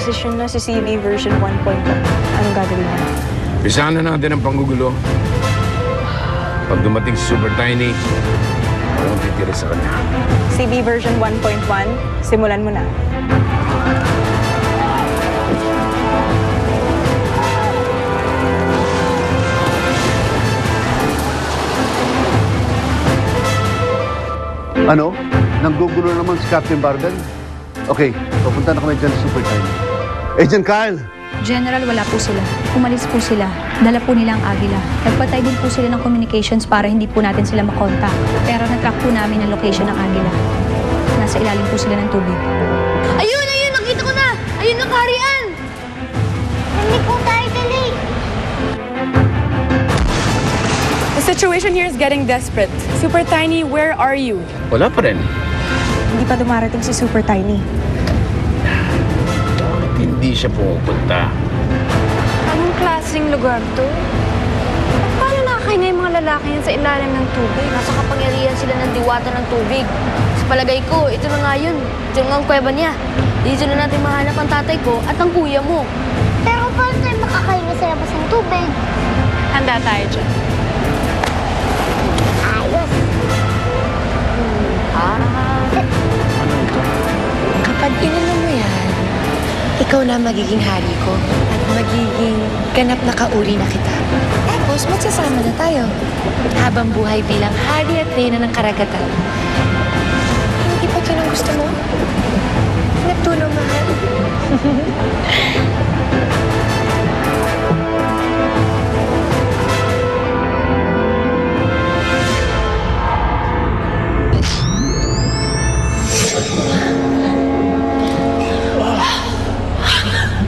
posisyon na si CV version 1.1. Anong gagawin niya? Pisahan na natin ang panggugulo. Pag dumating si Super Tiny, ako titira sa kanya. CV version 1.1, simulan mo na. Ano? Nanggugulo naman si Captain Barbell? Okay, papunta na kami dyan sa Super Tiny. Agent Kyle! General, wala po sila. Umalis po sila. Dala po nila ang Agila. Nagpatay din po sila ng communications para hindi po natin sila makontak. Pero natrack po namin ang location ng Agila. Nasa ilalim po sila ng tubig. Ayun! Ayun! Nakita ko na! Ayun ang kaharian! Hindi po tayo dali! The situation here is getting desperate. Super Tiny, where are you? Wala pa rin. Hindi pa dumarating si Super Tiny. Hindi siya pumupunta. Anong klaseng lugar to? Paano nakakahinga yung mga lalaki yan sa ilalim ng tubig? Nasa kapangyarihan sila ng diwata ng tubig. Sa palagay ko, ito na nga yun. Ito nga ang kuweba niya. Dito na natin mahanap ang tatay ko at ang kuya mo. Pero paano tayo makakahinga sa labas ng tubig? Handa tayo dyan. Ayos. Kapag inano mo yan, ikaw na magiging hari ko at magiging ganap na kauri na kita. Tapos magsasama na tayo habang buhay bilang hari at reyna ng karagatan. Hindi pa ito ang gusto mo? Neptuno, mahal.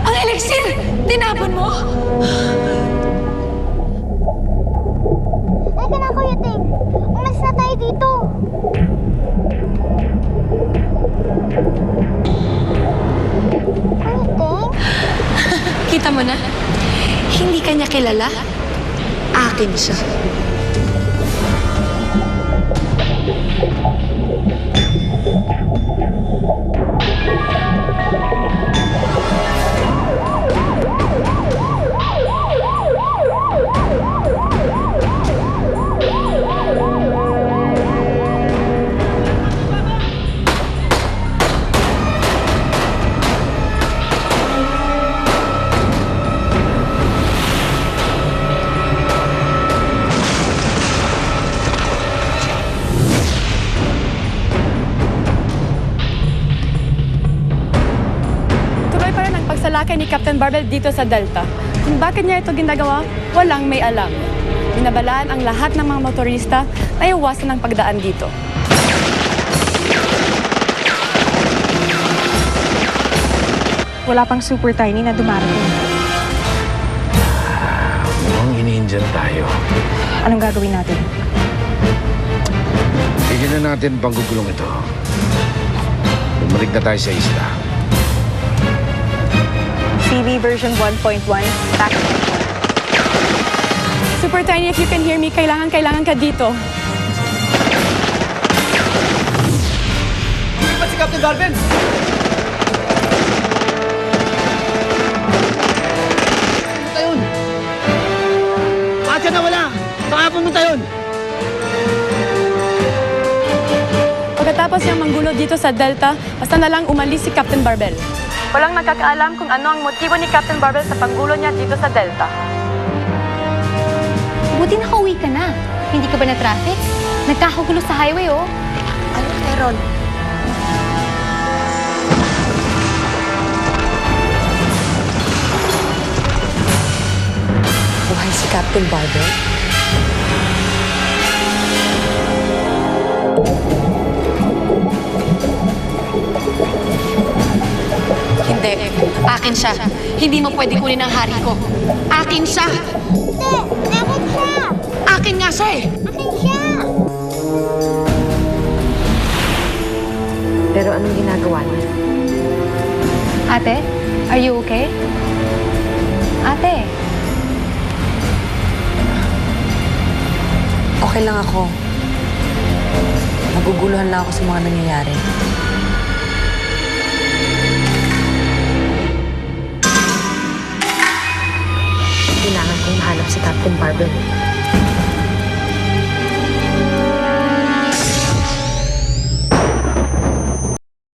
Ang elixir! Tinapon mo! Teka na, Kuya Ting. Umalis na tayo dito. Kuya Ting? Kita mo na? Hindi kanya kilala. Akin siya. Tuloy pa rin ang pagsalakay ni Captain Barbell dito sa Delta. Kung bakit niya ito ginagawa, walang may alam. Binabalaan ang lahat ng mga motorista na iwasan ang pagdaan dito. Wala pang Super Tiny na dumarating. Mukhang iniindiyan tayo. Anong gagawin natin? Tignan na natin ang panggugulong ito. Bumalik na tayo sa isla. CV version 1.1, back to mission. Super Tiny, if you can hear me, kailangan ka dito. Lumipat si Captain Barbell! Pumunta yun! Bakit siya nawala? Saan pumunta yun? Pagkatapos niyang manggulo dito sa Delta, basta na lang umalis si Captain Barbell. Walang nakakaalam kung ano ang motibo ni Captain Barbell sa panggulo niya dito sa Delta. Buti nakauwi ka na. Hindi ka ba na-traffic? Nagkakagulo sa highway, oh. Ano meron? Buhay si Captain Barbell? Hindi. Akin siya. Hindi mo pwede kunin ang hari ko. Akin siya! Hindi! Akin siya! Akin nga siya eh! Akin siya! Pero anong ginagawa niya? Ate, are you okay? Ate, Okay lang ako. Naguguluhan lang ako sa mga nangyayari. si Captain Barbel.